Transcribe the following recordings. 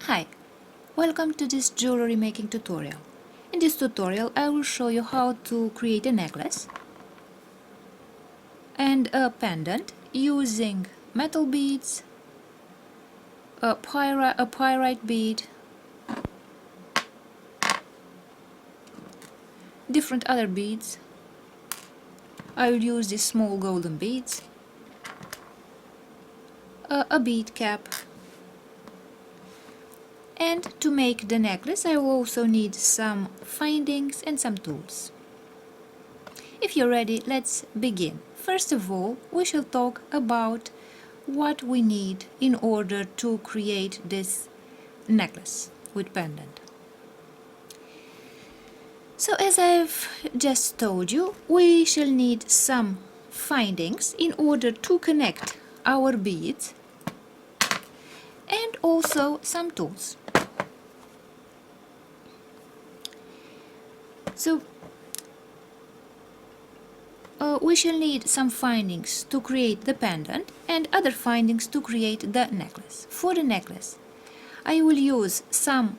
Hi, welcome to this jewelry making tutorial. In this tutorial I will show you how to create a necklace and a pendant using metal beads, a pyrite bead, different other beads. I will use these small golden beads, a bead cap. And to make the necklace I will also need some findings and some tools. If you're ready, let's begin. First of all, we shall talk about what we need in order to create this necklace with pendant. So as I've just told you, we shall need some findings in order to connect our beads and also some tools. So we shall need some findings to create the pendant and other findings to create the necklace. For the necklace, I will use some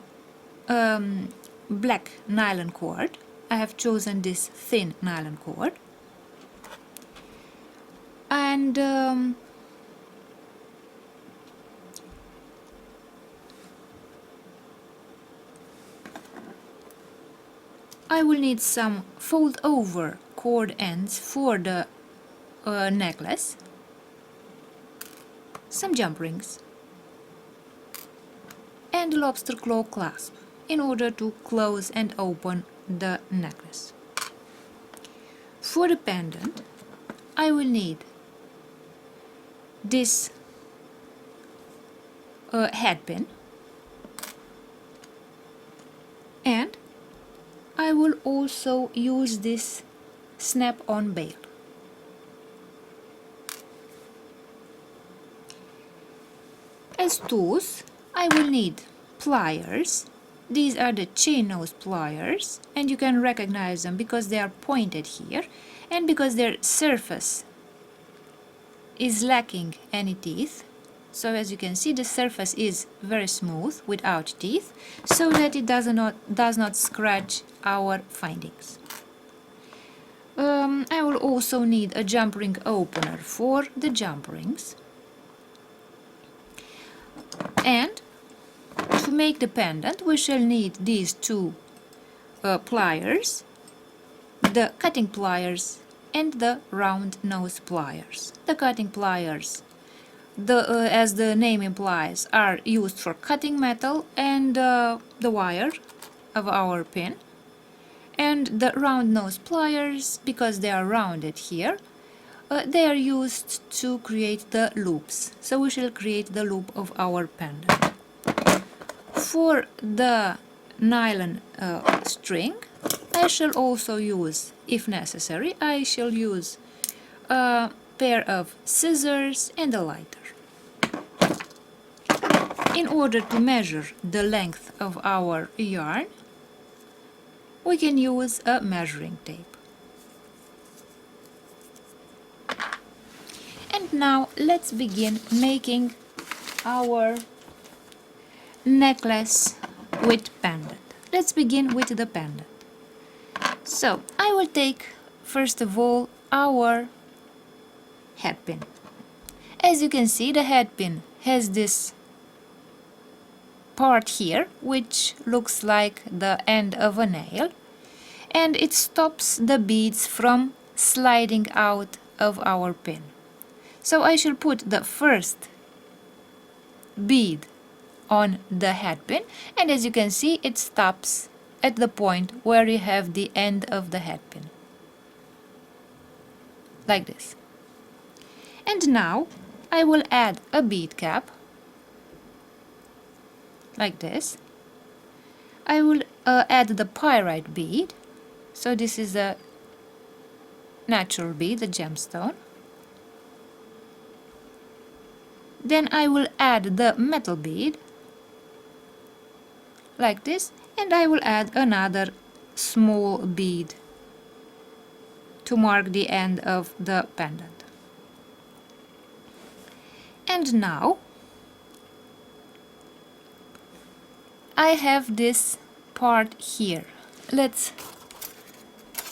black nylon cord. I have chosen this thin nylon cord. And I will need some fold-over cord ends for the necklace, some jump rings, and lobster claw clasp in order to close and open the necklace. For the pendant, I will need this head pin, and I will also use this snap-on bail. As tools, I will need pliers. These are the chain nose pliers, and you can recognize them because they are pointed here and because their surface is lacking any teeth. So as you can see, the surface is very smooth without teeth, so that it does not scratch our findings. I will also need a jump ring opener for the jump rings. And to make the pendant, we shall need these two pliers, the cutting pliers and the round nose pliers. The cutting pliers, as the name implies, are used for cutting metal and the wire of our pin. And the round nose pliers, because they are rounded here, they are used to create the loops. So we shall create the loop of our pendant. For the nylon string, I shall also use, if necessary, I shall use a pair of scissors and a lighter. In order to measure the length of our yarn, we can use a measuring tape. And now let's begin making our necklace with pendant. Let's begin with the pendant. So I will take first of all our head pin. As you can see, the head pin has this part here which looks like the end of a nail, and it stops the beads from sliding out of our pin. So I shall put the first bead on the head pin, and as you can see, it stops at the point where you have the end of the head pin, like this. And now I will add a bead cap, like this. I will add the pyrite bead. So this is a natural bead, a gemstone. Then I will add the metal bead, like this, and I will add another small bead to mark the end of the pendant. And now I have this part here. Let's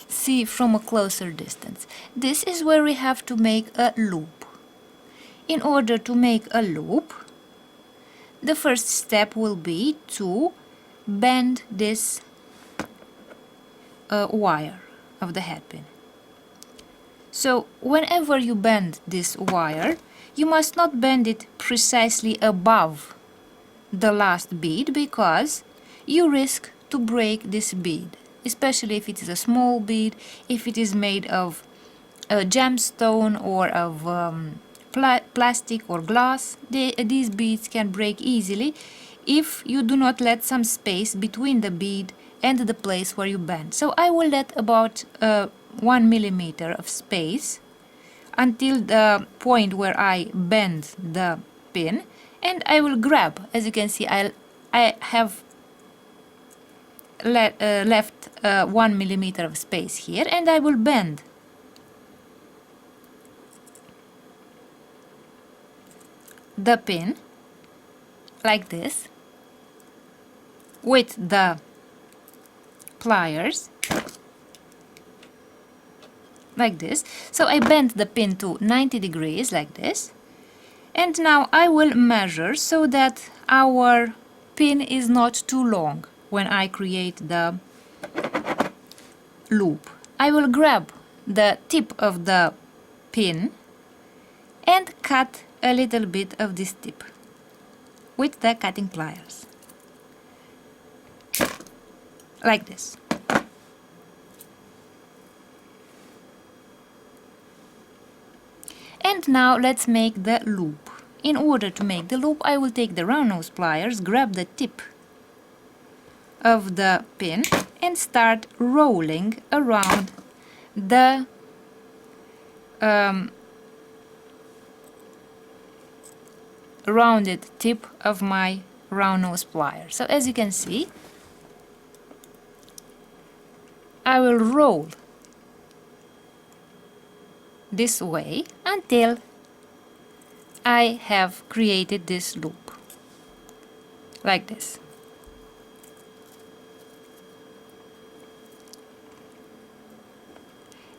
see from a closer distance. This is where we have to make a loop. In order to make a loop, the first step will be to bend this wire of the head pin. So whenever you bend this wire, you must not bend it precisely above the last bead, because you risk to break this bead, especially if it is a small bead, if it is made of a gemstone or of plastic or glass. These beads can break easily if you do not let some space between the bead and the place where you bend. So I will let about 1 millimeter of space until the point where I bend the pin, and I will grab. As you can see, I have left 1 millimeter of space here, and I will bend the pin like this with the pliers, like this. So I bend the pin to 90 degrees like this, and now I will measure so that our pin is not too long when I create the loop. I will grab the tip of the pin and cut a little bit of this tip with the cutting pliers, like this. And now let's make the loop. In order to make the loop, I will take the round nose pliers, grab the tip of the pin and start rolling around the rounded tip of my round nose plier. So as you can see, I will roll this way until I have created this loop, like this.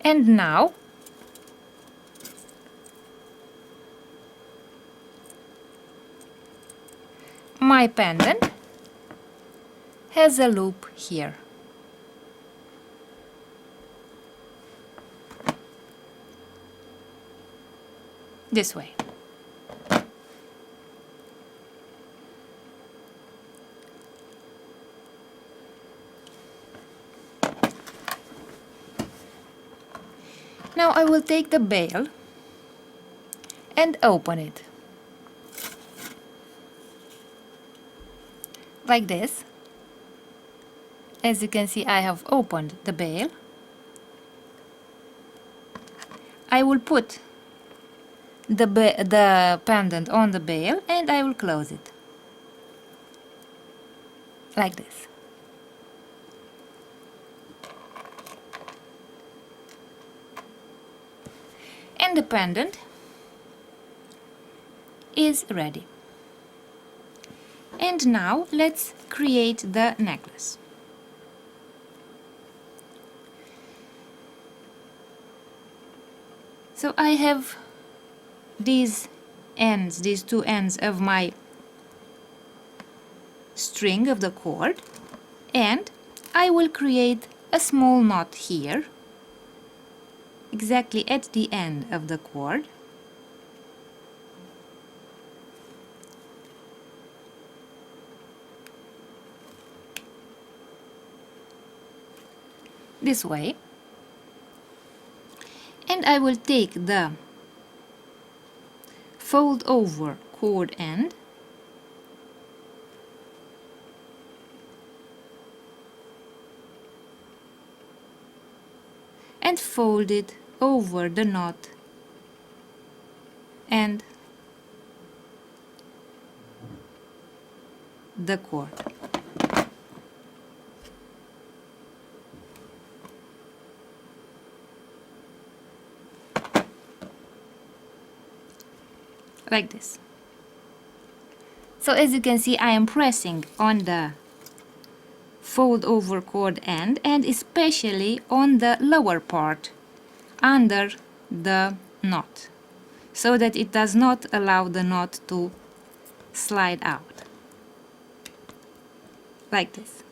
And now my pendant has a loop here. This way. Now I will take the bail and open it like this. As you can see, I have opened the bail. I will put the pendant on the bail and I will close it like this. And the pendant is ready. And now let's create the necklace. So I have these ends, these two ends of my string of the cord, and I will create a small knot here, exactly at the end of the cord. This way. And I will take the fold over cord end and fold it over the knot and the cord. Like this. So as you can see, I am pressing on the fold over cord end, and especially on the lower part under the knot, so that it does not allow the knot to slide out like this.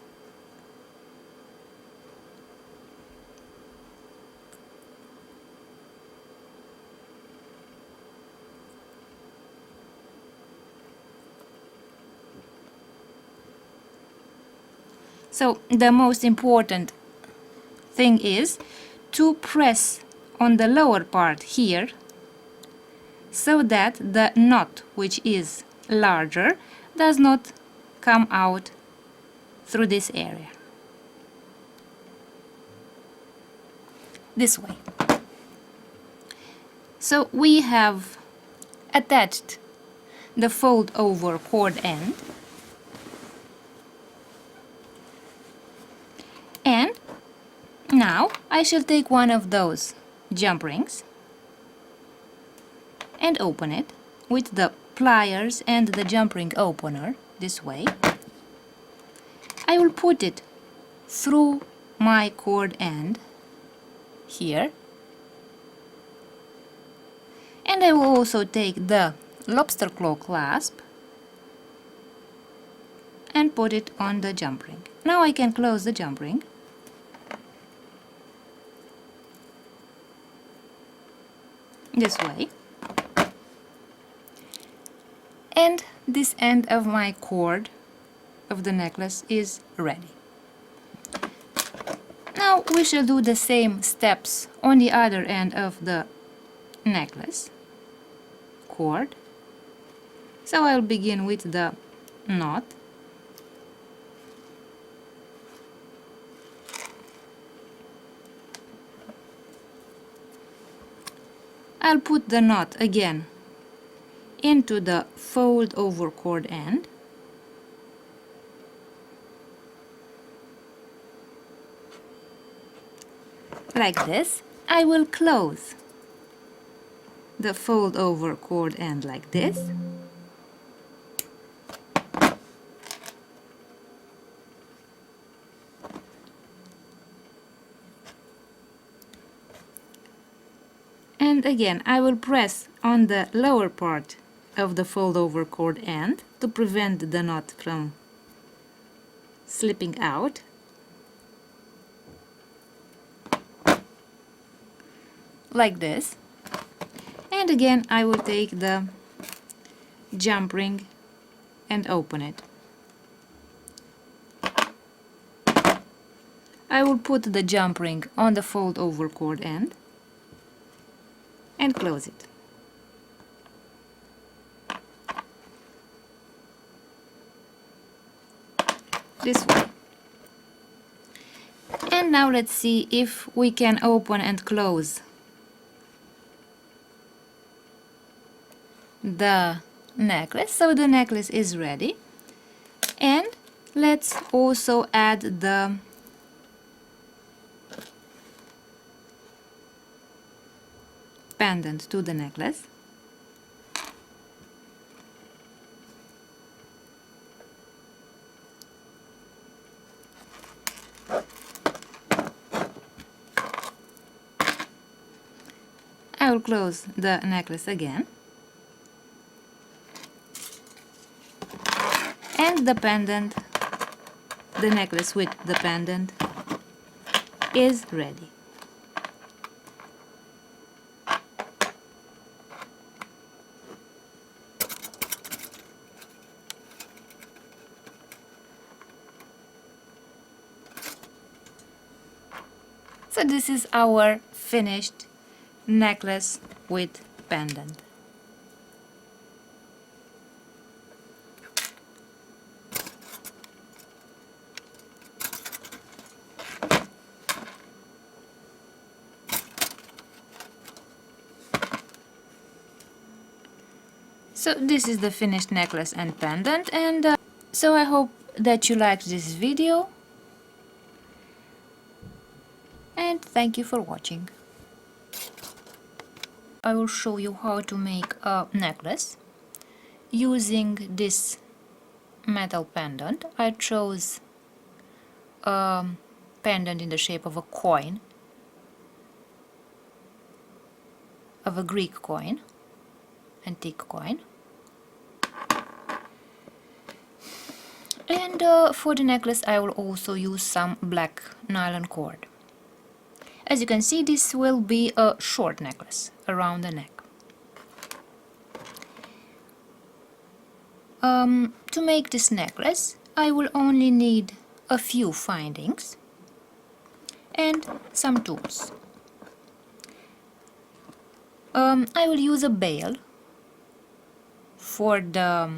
So the most important thing is to press on the lower part here, so that the knot, which is larger, does not come out through this area. This way. So we have attached the fold over cord end, and now I shall take one of those jump rings and open it with the pliers and the jump ring opener this way. I will put it through my cord end here, and I will also take the lobster claw clasp and put it on the jump ring. Now I can close the jump ring. This way. And this end of my cord of the necklace is ready. Now we shall do the same steps on the other end of the necklace cord. So I'll begin with the knot. I'll put the knot again into the fold over cord end, like this. I will close the fold over cord end like this, and again I will press on the lower part of the fold over cord end to prevent the knot from slipping out. Like this. And again I will take the jump ring and open it. I will put the jump ring on the fold over cord end and close it. This way. And now let's see if we can open and close the necklace. So the necklace is ready, and let's also add the pendant to the necklace. I will close the necklace again, and the pendant, the necklace with the pendant, is ready. So this is our finished necklace with pendant. So this is the finished necklace and pendant, and so I hope that you liked this video, and thank you for watching. I will show you how to make a necklace using this metal pendant. I chose a pendant in the shape of a coin, of a Greek coin, antique coin. And for the necklace I will also use some black nylon cord. As you can see, this will be a short necklace around the neck. To make this necklace I will only need a few findings and some tools. I will use a bail for the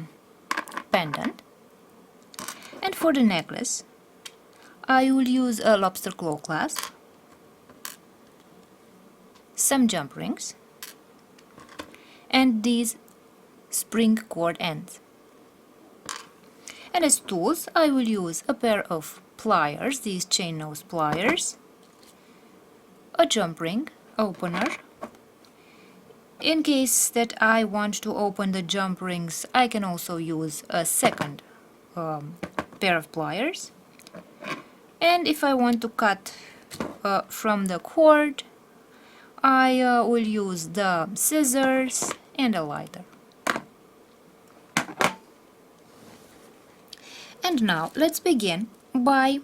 pendant, and for the necklace I will use a lobster claw clasp, some jump rings, and these spring cord ends. And as tools I will use a pair of pliers, these chain nose pliers, a jump ring opener. In case that I want to open the jump rings, I can also use a second pair of pliers. And if I want to cut from the cord, I will use the scissors and a lighter. And now let's begin by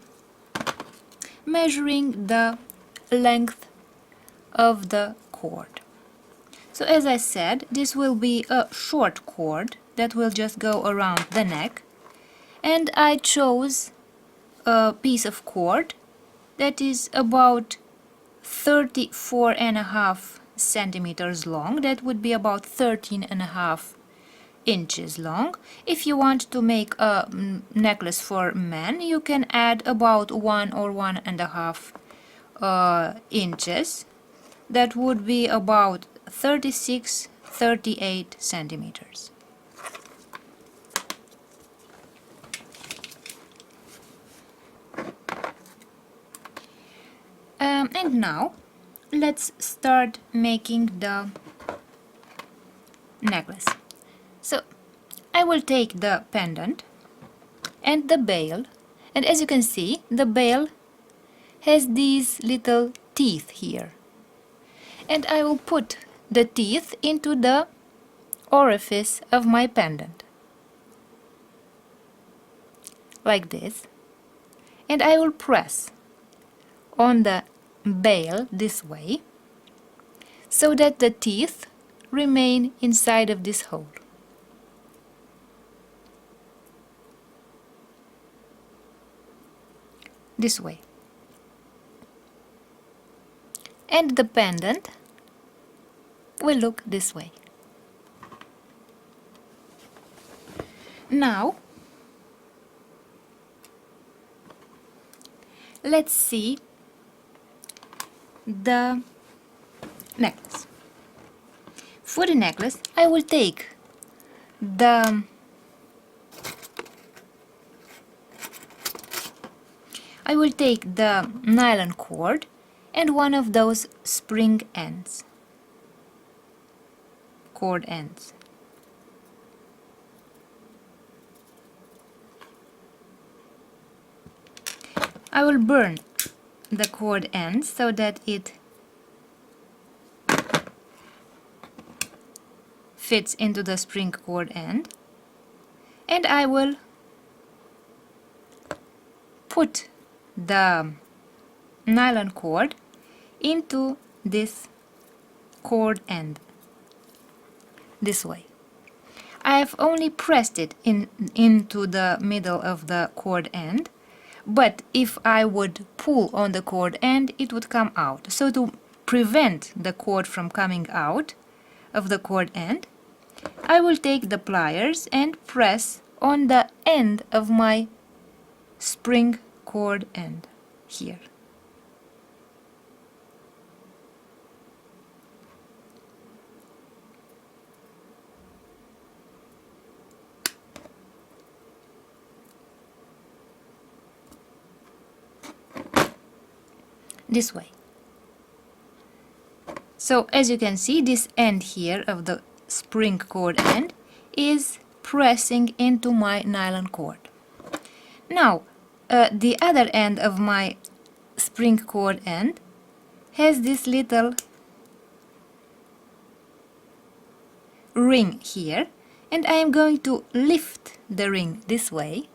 measuring the length of the cord. So as I said, this will be a short cord that will just go around the neck, and I chose a piece of cord that is about 34.5 centimeters long. That would be about 13.5 inches long. If you want to make a necklace for men, you can add about 1 or 1.5 inches. That would be about 38 centimeters. And now let's start making the necklace. So I will take the pendant and the bail, and as you can see, the bail has these little teeth here, and I will put the teeth into the orifice of my pendant like this, and I will press on the bail this way so that the teeth remain inside of this hole. This way. And the pendant will look this way. Now let's see the necklace. For the necklace I will take the nylon cord and one of those spring ends, cord ends. I will burn the cord ends so that it fits into the spring cord end, and I will put the nylon cord into this cord end this way. I have only pressed it into the middle of the cord end, but if I would pull on the cord end, it would come out. So to prevent the cord from coming out of the cord end, I will take the pliers and press on the end of my spring cord end here. This way. So as you can see, this end here of the spring cord end is pressing into my nylon cord. Now the other end of my spring cord end has this little ring here, and I am going to lift the ring this way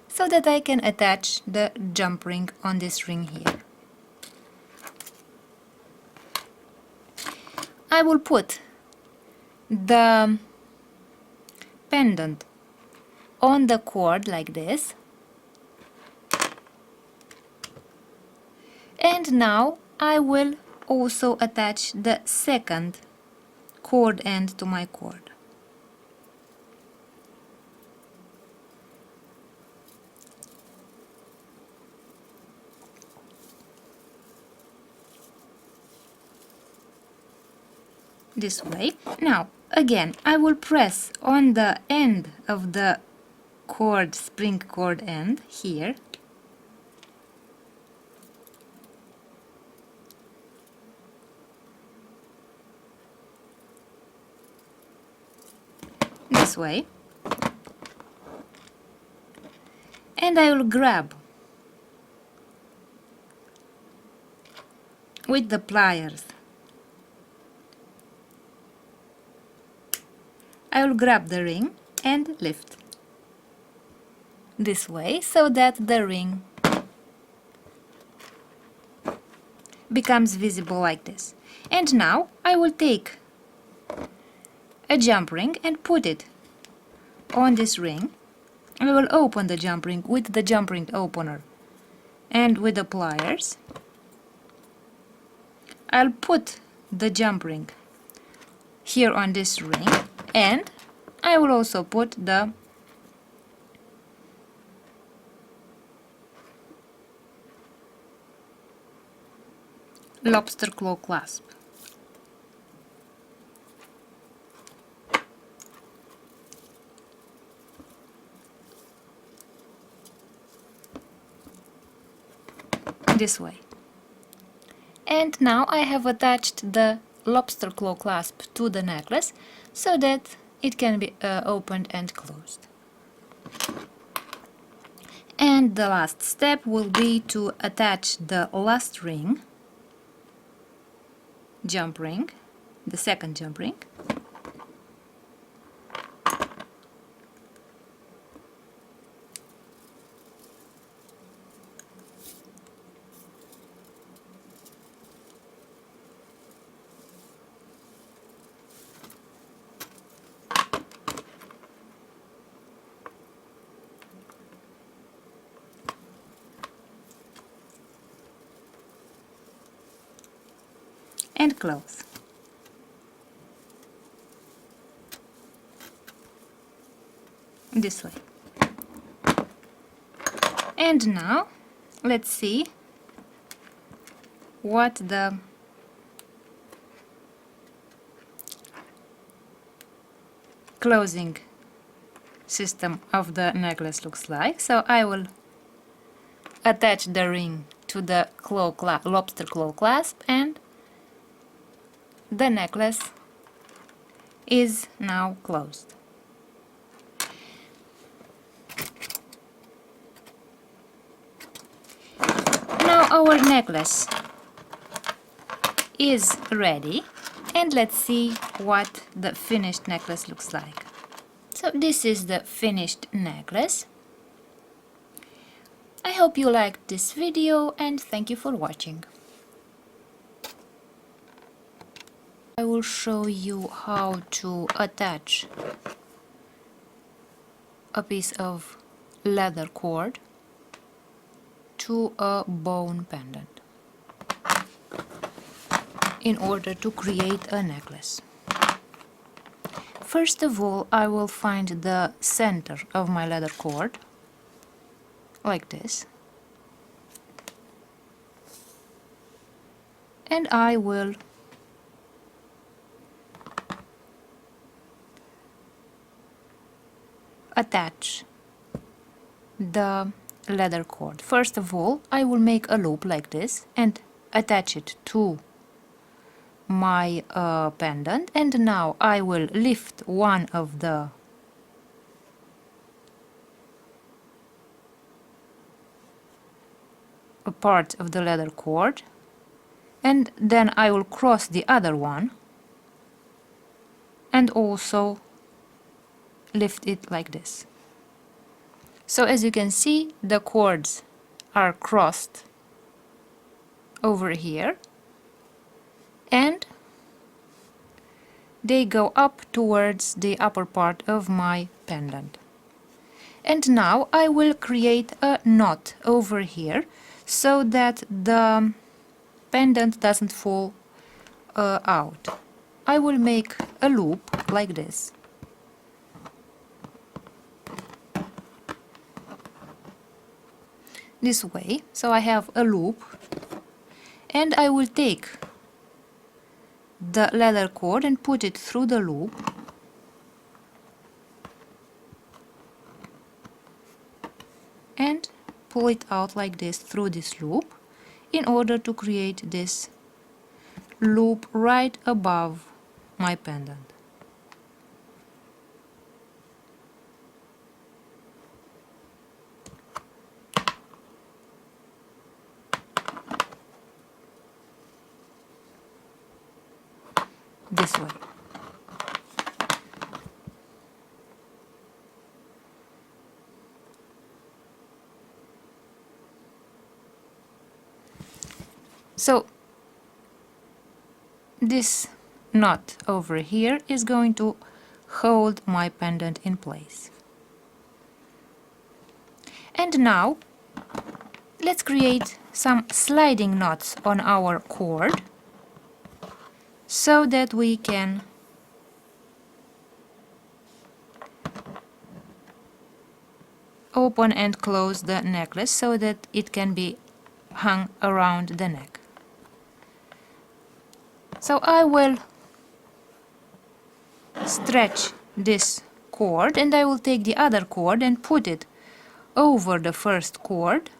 so that I can attach the jump ring on this ring here. I will put the pendant on the cord like this, and now I will also attach the second cord end to my cord. This way. Now again I will press on the end of the cord, spring cord end here, this way, and I will grab with the pliers. I will grab the ring and lift this way so that the ring becomes visible like this. And now I will take a jump ring and put it on this ring. I will open the jump ring with the jump ring opener and with the pliers. I'll put the jump ring here on this ring, and I will also put the lobster claw clasp. This way. And now I have attached the lobster claw clasp to the necklace so that it can be opened and closed. And the last step will be to attach the last ring, jump ring, the second jump ring, and close. This way. And now let's see what the closing system of the necklace looks like. So I will attach the ring to the lobster claw clasp, and the necklace is now closed. Now our necklace is ready, and let's see what the finished necklace looks like. So this is the finished necklace. I hope you liked this video, and thank you for watching. I will show you how to attach a piece of leather cord to a bone pendant in order to create a necklace. First of all, I will find the center of my leather cord, like this, and I will attach the leather cord. First of all, I will make a loop like this and attach it to my pendant, and now I will lift one of the a part of the leather cord, and then I will cross the other one and also lift it like this. So as you can see, the cords are crossed over here and they go up towards the upper part of my pendant. And now I will create a knot over here so that the pendant doesn't fall out. I will make a loop like this. This way, so I have a loop, and I will take the leather cord and put it through the loop and pull it out like this through this loop in order to create this loop right above my pendant. This way. So this knot over here is going to hold my pendant in place. And now let's create some sliding knots on our cord so that we can open and close the necklace so that it can be hung around the neck. So I will stretch this cord and I will take the other cord and put it over the first cord.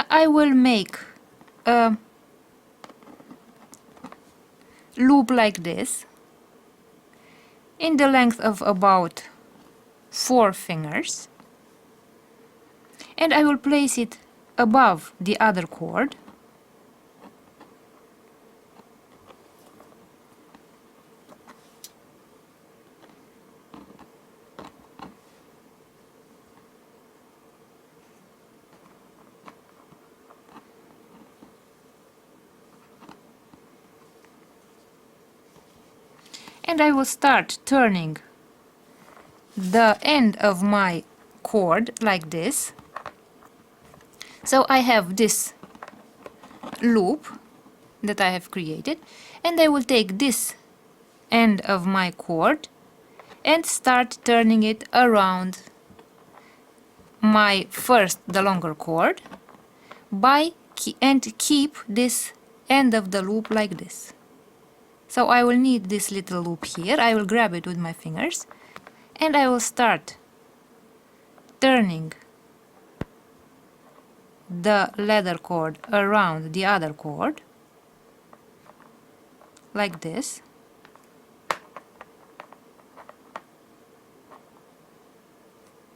I will make a loop like this in the length of about 4 fingers, and I will place it above the other cord. And I will start turning the end of my cord like this. So I have this loop that I have created, and I will take this end of my cord and start turning it around the longer cord and keep this end of the loop like this. So I will need this little loop here. I will grab it with my fingers and I will start turning the leather cord around the other cord like this.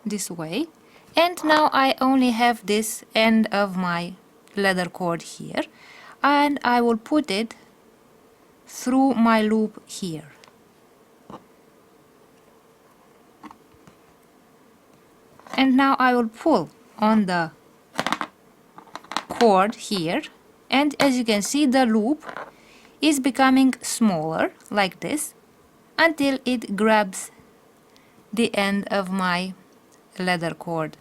This way. And now I only have this end of my leather cord here, and I will put it through my loop here. And now I will pull on the cord here, and as you can see, the loop is becoming smaller like this until it grabs the end of my leather cord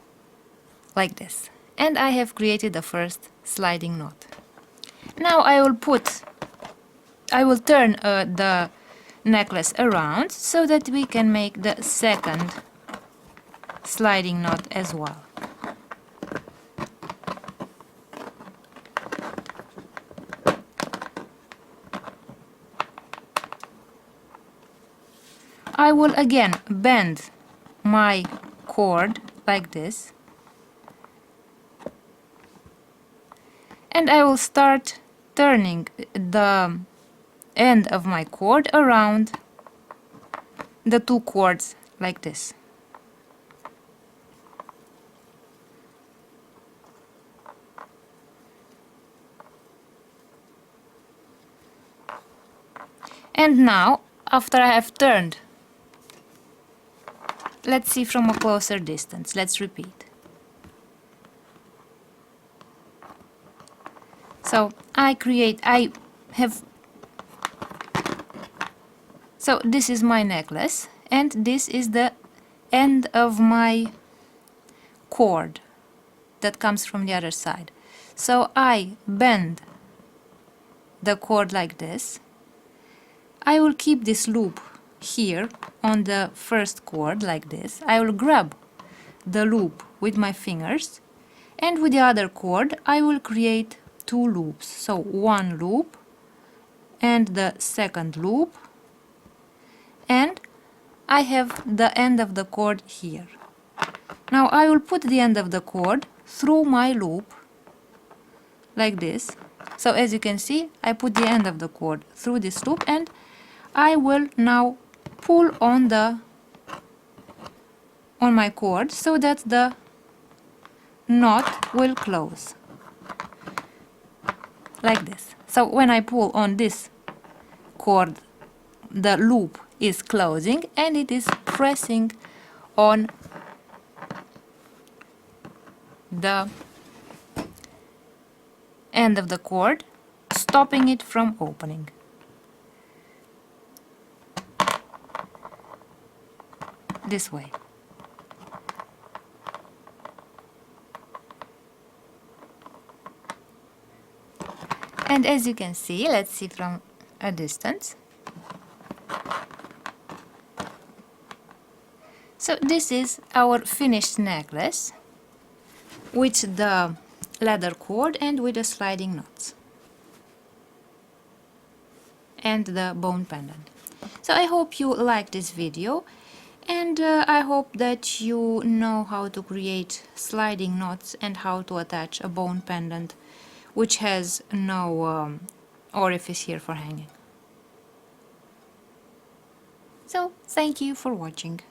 like this. And I have created the first sliding knot. Now I will turn the necklace around so that we can make the second sliding knot as well. I will again bend my cord like this, and I will start turning the end of my cord around the two cords like this. And now, after I have turned, let's see from a closer distance. Let's repeat. So so this is my necklace, and this is the end of my cord that comes from the other side. So I bend the cord like this. I will keep this loop here on the first cord like this. I will grab the loop with my fingers, and with the other cord I will create 2 loops. So one loop and the second loop, and I have the end of the cord here. Now I will put the end of the cord through my loop like this. So as you can see, I put the end of the cord through this loop, and I will now pull on my cord so that the knot will close like this. So when I pull on this cord, the loop is closing and it is pressing on the end of the cord, stopping it from opening. This way. And as you can see, let's see from a distance. So this is our finished necklace with the leather cord and with the sliding knots and the bone pendant. So I hope you liked this video, and I hope that you know how to create sliding knots and how to attach a bone pendant which has no orifice here for hanging. So thank you for watching.